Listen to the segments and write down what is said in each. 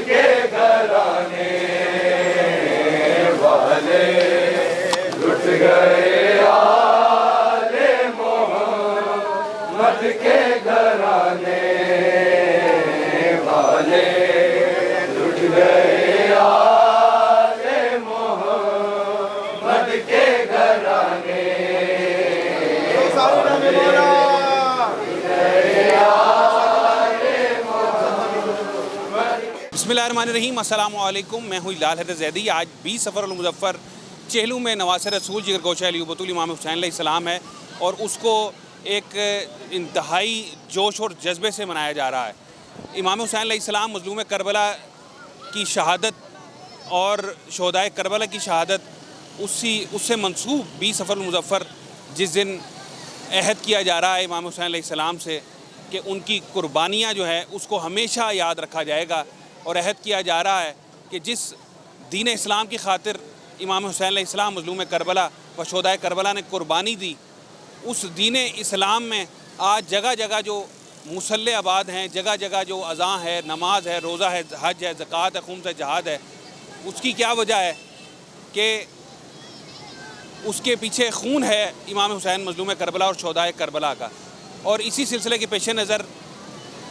के घराने वाले लुट गए आले मोहम्मद के घराने वाले लुट गए आले मोहम्मद के घराने बिस्मिल्लाहिर्रहमानिर्रहीम, अस्सलामु अलैकुम। मैं हूँ लाल हैदर ज़ैदी। आज 20 सफ़र मुज़फ़्फ़र चेहलू में नवाज़ रसूल जिगर गोशा अली बतूल इमाम हुसैन अलैहिस्सलाम है और उसको एक इंतहाई जोश और जज्बे से मनाया जा रहा है। इमाम हुसैन अलैहिस्सलाम मज़लूम करबला की शहादत और शोहदाए करबला की शहादत उससे मंसूब 20 सफ़र मुज़फ़्फ़र जिस दिन अहद किया जा रहा है इमाम हुसैन अलैहिस्सलाम से कि उनकी कुर्बानियाँ जो है उसको हमेशा याद रखा जाएगा और अहद किया जा रहा है कि जिस दीन इस्लाम की खातिर इमाम हुसैन अलैहिस्सलाम मज़लूम करबला व शोहदाए करबला ने कुर्बानी दी, उस दीन इस्लाम में आज जगह जगह जो मुसल्ले आबाद हैं, जगह जगह जो अज़ां है, नमाज है, रोज़ा है, हज है, ज़कात है, खुम्स है, जहाद है, उसकी क्या वजह है कि उसके पीछे खून है इमाम हुसैन मज़लूम करबला और शोहदाए करबला का। और इसी सिलसिले के पेश नज़र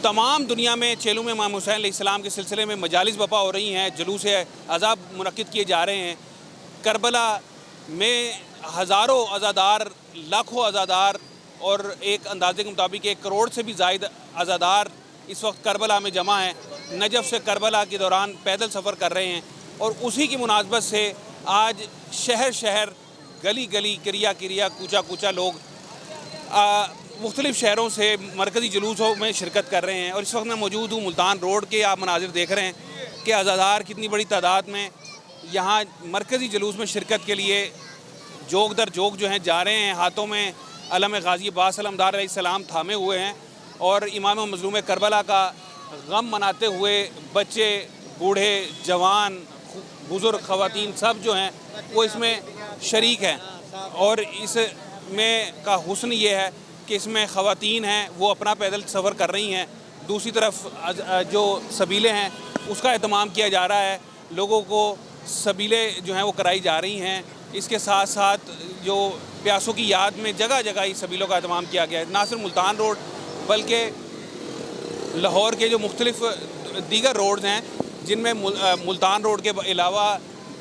तमाम दुनिया में चेहलू में इमाम हुसैन अलैहिस्सलाम के सिलसिले में मजालिस बपा हो रही हैं, जुलूस अज़ाब मुनक्किद किए जा रहे हैं। करबला में हज़ारों अज़ादार, लाखों अज़ादार और एक अंदाजे के मुताबिक 1 करोड़ से भी ज़ायद अज़ादार इस वक्त करबला में जमा हैं। नजफ़ से करबला के दौरान पैदल सफ़र कर रहे हैं और उसी की मुनासबत से आज शहर शहर, गली गली, किरिया किरिया, कूचा कूचा लोग मुख्तलिफ़ शहरों से मरकज़ी जुलूसों में शिरकत कर रहे हैं। और इस वक्त मैं मौजूद हूँ मुल्तान रोड के। आप मनाजिर देख रहे हैं कि अज़ादार कितनी बड़ी तादाद में यहाँ मरकज़ी जुलूस में शिरकत के लिए जोग दर जोग जो हैं जा रहे हैं। हाथों में अलम गाज़ी अब्बास अलमदार अलैहिस्सलाम थामे हुए हैं और इमाम मज़लूम करबला का गम मनाते हुए बच्चे, बूढ़े, जवान, बुज़ुर्ग, ख़वातीन सब जो हैं वो इसमें शरीक हैं। और इसमें का हुस्न ये है कि इसमें ख़वातीन हैं वो अपना पैदल सफ़र कर रही हैं, दूसरी तरफ जो सबीलें हैं उसका एहतमाम किया जा रहा है, लोगों को सबीलें जो हैं वो कराई जा रही हैं। इसके साथ साथ जो प्यासों की याद में जगह जगह इस सबीलों का एहतमाम किया गया है। ना सिर्फ मुल्तान रोड बल्कि लाहौर के जो मुख्तलिफ़ दीगर रोड्स हैं जिनमें मुल्तान रोड के अलावा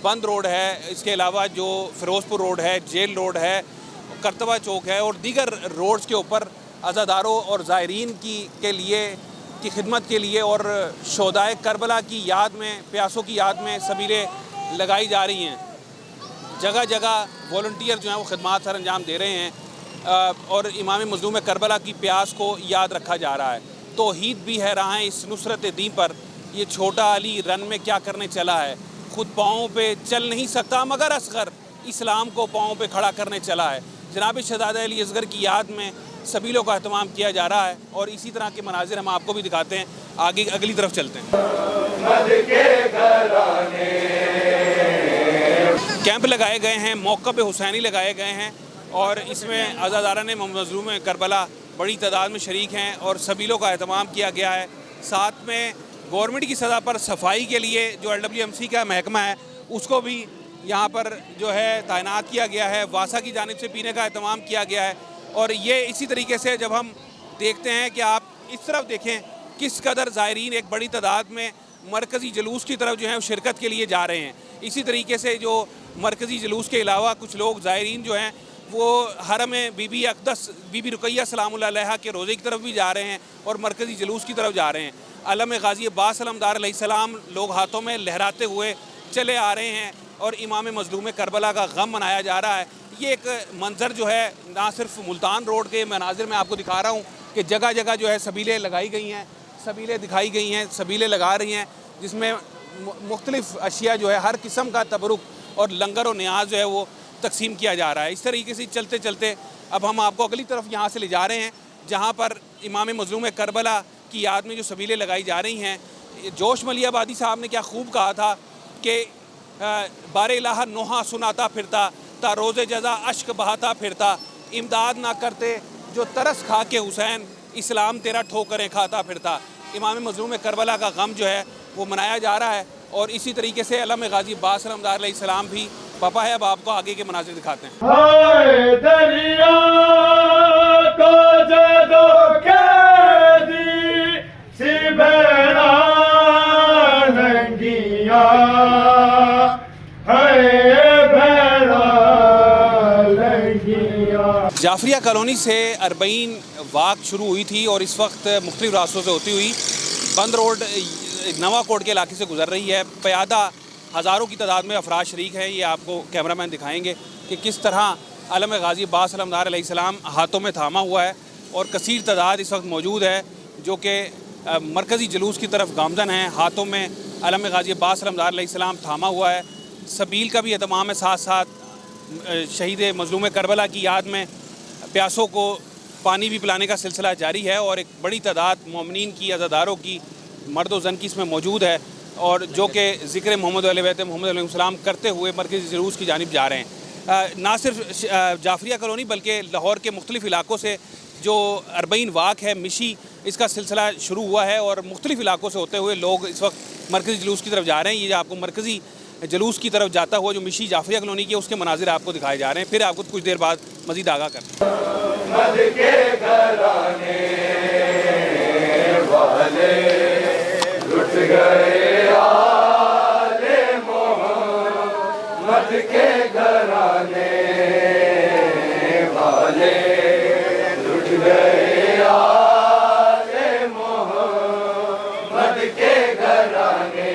बंद रोड है, इसके अलावा जो फ़िरोज़पुर रोड है, जेल रोड है, करतबा चौक है और दीगर रोड्स के ऊपर अज़ादारों और ज़ायरीन की खिदमत के लिए और शोहदाए करबला की याद में, प्यासों की याद में सबीलें लगाई जा रही हैं। जगह जगह वॉलंटियर जो हैं वो खिदमत सर अंजाम दे रहे हैं और इमाम मज़लूम करबला की प्यास को याद रखा जा रहा है। तौहीद भी है रहा है इस नुसरत दीन पर। ये छोटा अली रन में क्या करने चला है, खुद पाँव पे चल नहीं सकता मगर असगर इस्लाम को पाँव पे खड़ा करने चला है। जनाब शहज़ादा अली असगर की याद में सबीलों का एहतमाम किया जा रहा है और इसी तरह के मनाजिर हम आपको भी दिखाते हैं। आगे अगली तरफ चलते हैं। कैंप लगाए गए हैं, मौक़िफ़ हुसैनी लगाए गए हैं और इसमें अज़ादारान मज़लूम करबला बड़ी तादाद में शरीक हैं और सबीलों का एहतमाम किया गया है। साथ में गवर्नमेंट की सतह पर सफाई के लिए जो LWMC का महकमा है उसको भी यहाँ पर जो है तैनात किया गया है। वासा की जानिब से पीने का एहतमाम किया गया है। और ये इसी तरीके से जब हम देखते हैं कि आप इस तरफ देखें किस कदर ज़ायरीन एक बड़ी तादाद में मरकज़ी जुलूस की तरफ जो है शिरकत के लिए जा रहे हैं। इसी तरीके से जो मरकज़ी जुलूस के अलावा कुछ लोग ज़ायरीन जो हैं वो हरम बीबी अक़दस बीबी रुक़ैया सलामुल्लाह अलैहा के रोज़े की तरफ भी जा रहे हैं और मरकज़ी जुलूस की तरफ जा रहे हैं। अलम गाज़ी अब्बास अलमदार अलैहिस्सलाम लोग हाथों में लहराते हुए चले आ रहे हैं और इमाम मज़लूम करबला का गम मनाया जा रहा है। ये एक मंज़र जो है ना सिर्फ मुल्तान रोड के मनाजिर में आपको दिखा रहा हूँ कि जगह जगह जो है सबीलें लगाई गई हैं, सबीलें दिखाई गई हैं, सबीलें लगा रही हैं जिसमें मुख्तलिफ़ अशिया जो है हर किस्म का तबरुक और लंगर और न्याज जो है वो तकसीम किया जा रहा है। इस तरीके से चलते चलते अब हम आपको अगली तरफ यहाँ से ले जा रहे हैं जहाँ पर इमाम मज़लूम करबला की याद में जो सबीलें लगाई जा रही हैं। जोश मलियाबादी साहब ने क्या खूब कहा था कि बारे इलाहा नोहा सुनाता फिरता ता रोज़े जज़ा अश्क बहाता फिरता, इमदाद ना करते जो तरस खा के हुसैन, इस्लाम तेरा ठोकरें खाता फिरता। इमाम मज़लूम करबला का गम जो है वो मनाया जा रहा है। और इसी तरीके से अलम गाजी अब्बास अलमदार अलैहिस्सलाम भी पापा है। अब आपको आगे के मनाज़िर दिखाते हैं। हाय दरिया को जदो कैदी सी बहना नंगिया हाय बहना नंगिया। जाफरिया कॉलोनी से अरबईन वाक शुरू हुई थी और इस वक्त मुख्तलिफ रास्तों से होती हुई बंद रोड नवा कोट के इलाके से गुजर रही है। प्यादा हज़ारों की तादाद में अफराद शरीक हैं। ये आपको कैमरामैन दिखाएंगे कि किस तरह अलम गाजी अब्बास अलमदार अलैहिस्सलाम हाथों में थामा हुआ है और कसीर तादाद इस वक्त मौजूद है जो कि मरकज़ी जुलूस की तरफ गामज़न हैं। हाथों में अलम गाजी अब्बास अलमदार अलैहिस्सलाम थामा हुआ है। सबील का भी एहतमाम है, साथ साथ शहीद मज़लूम करबला की याद में प्यासों को पानी भी पिलाने का सिलसिला जारी है और एक बड़ी तादाद मोमिनीन की, अज़ादारों की, मर्द व ज़न की इसमें मौजूद है और जो कि ज़िक्र मोहम्मद अहले बैत मोहम्मद अलैहिस्सलाम करते हुए मरकज़ी जुलूस की जानिब जा रहे हैं। ना सिर्फ जाफरिया कॉलोनी बल्कि लाहौर के मुख्तलिफ़ इलाकों से जो अरबईन वाक है, मिशी, इसका सिलसिला शुरू हुआ है और मुख्तलिफ़ इलाकों से होते हुए लोग इस वक्त मरकज़ी जुलूस की तरफ जा रहे हैं। ये आपको मरकज़ी जुलूस की तरफ जाता हुआ जो मिशी जाफरिया कॉलोनी की उसके मनाजिर आपको दिखाए जा रहे हैं। फिर आपको कुछ देर बाद मज़ीद आगाह करते हैं। लुट गए आले मोहम्मद के घराने वाले, लुट गए आले मोहम्मद के घराने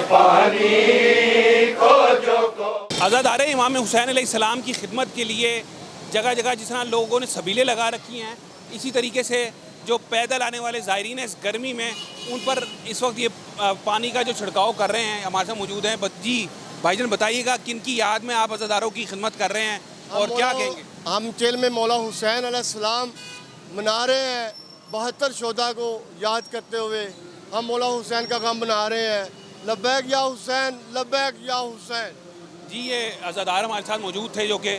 पानी को जो को। अज़ादारे इमाम हुसैन अलैहिस्सलाम की खिदमत के लिए जगह जगह जिस तरह लोगों ने सबीलें लगा रखी हैं, इसी तरीके से जो पैदल आने वाले ज़ायरीन हैं इस गर्मी में उन पर इस वक्त ये पानी का जो छिड़काव कर रहे हैं। हमारे साथ मौजूद हैं। जी भाईजान, बताइएगा किन की याद में आप अज़ादारों की खिदमत कर रहे हैं और क्या कहेंगे? हम जेल में मौला हुसैन अलैहिस्सलाम मना रहे हैं। 72 शोधा को याद करते हुए हम मौला हुसैन का गम मना रहे हैं। लब्बैक या हुसैन, लब्बैक या हुसैन। जी, ये अज़ादार हमारे साथ मौजूद थे जो कि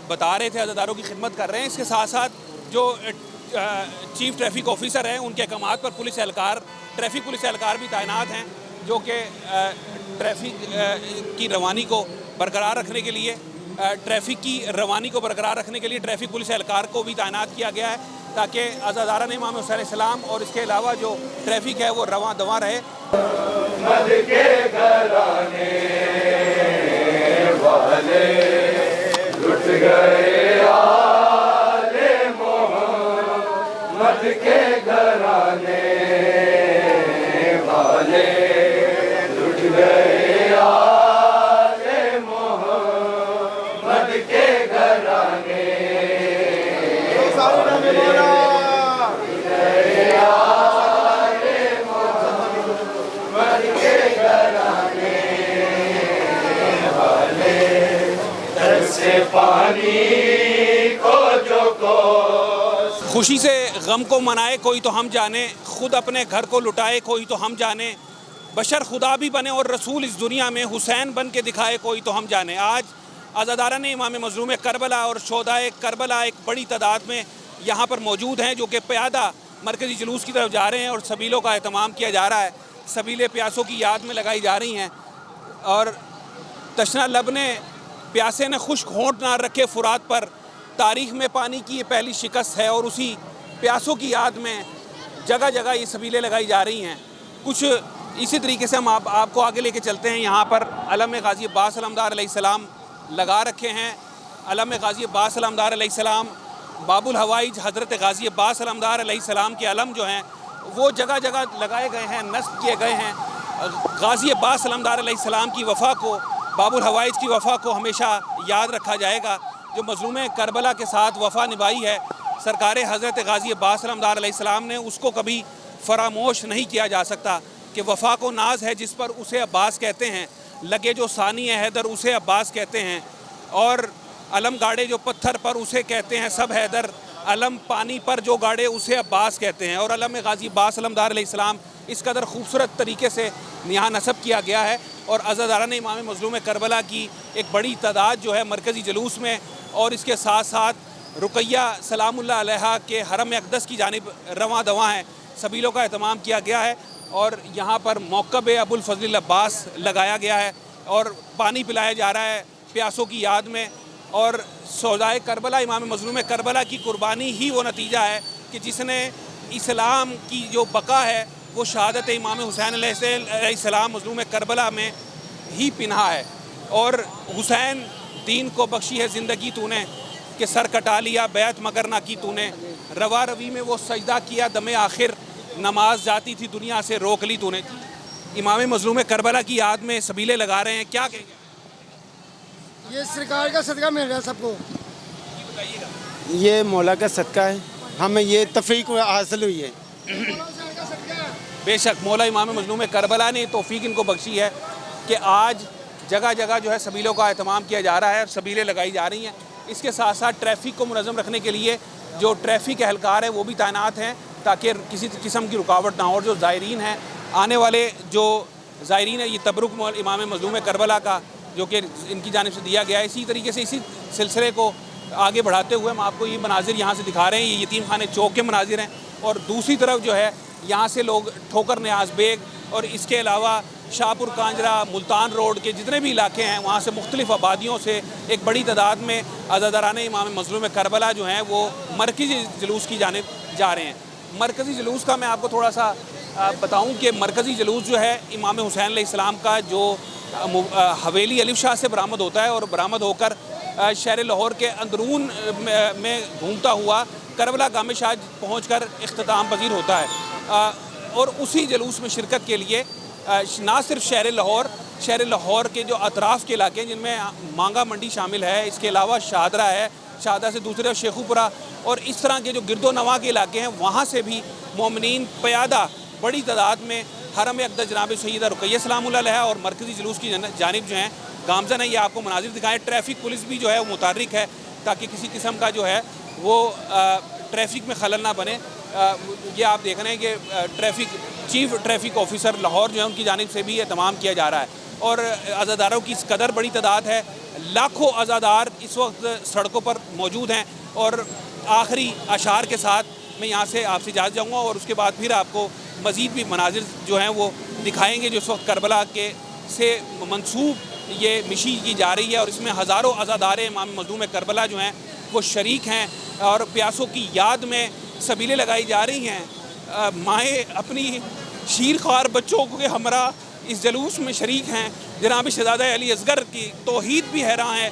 बता रहे थे अज़ादारों की खिदमत कर रहे हैं। इसके साथ साथ जो चीफ ट्रैफिक ऑफिसर हैं उनके अहकामात पर पुलिस एहलकार, ट्रैफिक पुलिस एहलकार भी तैनात हैं जो कि ट्रैफिक की रवानी को बरकरार रखने के लिए ट्रैफिक पुलिस एहलकार को भी तैनात किया गया है ताकि अज़ादारान इमाम हुसैन अलैहिस्सलाम और इसके अलावा जो ट्रैफिक है वो रवां दवां रहे। मद के घराने वाले लुट गए आले मोहम्मद के घराने वाले, लुट गए आले मोहम्मद के घराने पानी को जो को। खुशी से गम को मनाए कोई तो हम जाने, खुद अपने घर को लुटाए कोई तो हम जाने, बशर खुदा भी बने और रसूल इस दुनिया में हुसैन बन के दिखाए कोई तो हम जाने। आज अज़ादारान इमाम मज़लूम करबला और शोहदाए करबला एक बड़ी तादाद में यहाँ पर मौजूद हैं जो कि प्यादा मरकज़ी जुलूस की तरफ जा रहे हैं और सबीलों का एहतमाम किया जा रहा है। सबीलें प्यासों की याद में लगाई जा रही हैं और तशना लब ने, प्यासे ने खुश्क होंठ ना रखे फुरात पर, तारीख़ में पानी की ये पहली शिकस्त है और उसी प्यासों की याद में जगह जगह ये सबीलें लगाई जा रही हैं। कुछ इसी तरीके से हम आपको आगे लेके चलते हैं। यहाँ पर अलम गाजी अब्बास अलमदार अलैहिस्सलाम लगा रखे हैं। अलम गाजी अब्बास अलमदार अलैहिस्सलाम, बाबुल हवाइज हज़रत गाजी अब्बास अलमदार अलैहिस्सलाम के अलम जो हैं वो जगह जगह लगाए गए हैं, नस्ब किए गए हैं। गाजी अब्बास अलमदार अलैहिस्सलाम की वफ़ा को, बाबुल हवाइज की वफ़ा को हमेशा याद रखा जाएगा। जो मज़लूम करबला के साथ वफ़ा निभाई है सरकार हज़रत गाजी अब्बास अलमदार अलैहिस्सलाम ने, उसको कभी फरामोश नहीं किया जा सकता कि वफ़ा को नाज है जिस पर उसे अब्बास कहते हैं, लगे जो सानी हैदर उसे अब्बास कहते हैं, और अलम गाड़े जो पत्थर पर उसे कहते हैं सब हैदर, अलम पानी पर जो गाड़े उसे अब्बास कहते हैं। और अलम गाजी अब्बास अलमदार अलैहिस्सलाम इस कदर खूबसूरत तरीके से यहाँ नस्ब किया गया है। और अज़ादारान इमाम मज़लूम करबला की एक बड़ी तादाद जो है मरकज़ी जुलूस में, और इसके साथ साथ रुकैया सलामुल्लाह अलैहा के हरम अक़दस की जानिब रवां दवां हैं, सबीलों का एहतमाम किया गया है। और यहाँ पर मौक़ब अबुल फ़ज़ल अब्बास लगाया गया है और पानी पिलाया जा रहा है प्यासों की याद में। और सौदाए करबला इमाम मज़लूम करबला की कुर्बानी ही वो नतीजा है कि जिसने इस्लाम की जो बका है वो शहादत इमाम हुसैन अलैहिस्सलाम मज़लूम करबला में ही पिन्हा है। और हुसैन दीन को बख्शी है ज़िंदगी तूने कि सर कटा लिया बैत मगर ना की तूने, रवा रवी में वो सजदा किया दमे आखिर, नमाज जाती थी दुनिया से रोक ली तूने। इमाम मज़लूम करबला की याद में सबीले लगा रहे हैं, क्या कहेंगे? ये सरकार का सदका मिल रहा है सबको, बताइएगा। ये मौला का सदका है, हमें ये तौफीक हासिल हुई है। बेशक मौला इमाम मज़लूम करबला ने तौफीक इनको बख्शी है कि आज जगह जगह जो है सबीलों का एहतमाम किया जा रहा है और सबीलें लगाई जा रही हैं। इसके साथ साथ ट्रैफ़िक को मुनज़्ज़म रखने के लिए जो ट्रैफ़िक एहलकार है वो भी तैनात हैं ताकि किसी किस्म की रुकावट ना हो। और जो ज़ायरीन हैं, आने वाले जो ज़ायरीन है, ये तबरुक इमाम मज़लूम करबला का जो कि इनकी जानिब से दिया गया है, इसी तरीके से इसी सिलसिले को आगे बढ़ाते हुए हम आपको ये मनाजिर यहाँ से दिखा रहे हैं। ये यतीम खाने चौक के मनाजिर हैं। और दूसरी तरफ जो है यहाँ से लोग ठोकर न्याज बेग और इसके अलावा शाहपुर कांजरा, मुल्तान रोड के जितने भी इलाके हैं वहाँ से मुख्तलिफ़ आबादियों से एक बड़ी तादाद में अज़ादारान इमाम मज़लूम करबला जो हैं वो मरकज़ी जुलूस की जानिब जा रहे हैं। मरकज़ी जुलूस का मैं आपको थोड़ा सा बताऊँ कि मरकज़ी जुलूस जो है इमाम हुसैन अलैहिस्सलाम का जो हवेली अलिफ शाह से बरामद होता है और बरामद होकर शहर लाहौर के अंदरून में घूमता हुआ करबला गाम शाह पहुँच कर इख्तिताम पजीर होता है। और उसी जुलूस में शिरकत के लिए ना सिर्फ शहर लाहौर के जो अतराफ़ के इलाके हैं जिनमें मांगा मंडी शामिल है, इसके अलावा शाहदरा है, शाहदरा से दूसरे शेखुपुरा और इस तरह के जो गिरदो नवा के इलाके हैं वहाँ से भी मोमिनीन क़यादा बड़ी तादाद में हरम अक़दस जनाब सैयदा रुकैया सलामुल्लाह अलैहा और मरकज़ी जुलूस की जानिब जो हैं गामज़न है। ये आपको मनाजिर दिखाएँ। ट्रैफ़िक पुलिस भी जो है वो मुतहर्रिक है ताकि किसी किस्म का जो है वो ट्रैफ़िक में खलल ना बने। ये आप देख रहे हैं कि चीफ़ ट्रैफ़िक ऑफिसर लाहौर जो है उनकी जानिब से भी एहतमाम किया जा रहा है। और अज़ादारों की इस कदर बड़ी तादाद है, लाखों अज़ादार इस वक्त सड़कों पर मौजूद हैं। और आखिरी अशार के साथ मैं यहाँ से आपसे इजाज़त जाऊँगा और उसके बाद फिर आपको मज़ीद भी मनाजिर जो हैं वो दिखाएँगे जो इस वक्त करबला के से मंसूब ये मिशी की जा रही है। और इसमें हज़ारों अज़ादार इमाम मज़लूम करबला जो हैं वो शरीक हैं और प्यासों की याद में सबीलें लगाई जा रही हैं। माएँ अपनी शीरख्वार बच्चों के हमरा इस जलूस में शरीक हैं। जनाब शहज़ादा अली असगर की तौहीद भी हैरान है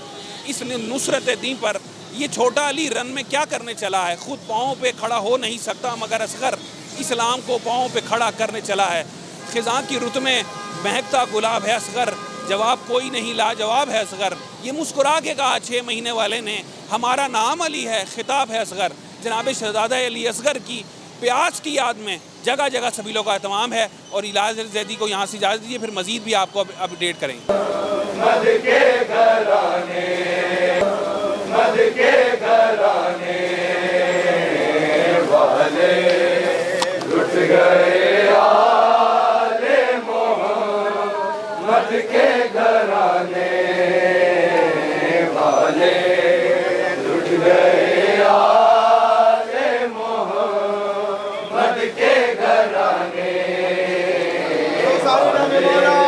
इस नुसरत दीन पर। ये छोटा अली रन में क्या करने चला है, ख़ुद पाँव पे खड़ा हो नहीं सकता मगर असगर इस्लाम को पाँव पे खड़ा करने चला है। ख़िज़ां की रुत में महकता गुलाब है असगर, जवाब कोई नहीं लाजवाब है असगर। ये मुस्कुरा के कहा 6 महीने वाले ने, हमारा नाम अली है खिताब है असगर। जनाब शहज़ादा अली असगर की प्यास की याद में जगह जगह सबीलों का एहतमाम है। और इलाज जैदी को यहाँ से इजाज़त दीजिए, फिर मज़ीद भी आपको अपडेट करेंगे। मद के घराने, मद के घराने वाले लुट गए आले मोहम्मद के घराने वाले लुट गए आले मोहम्मद के घराने वाले।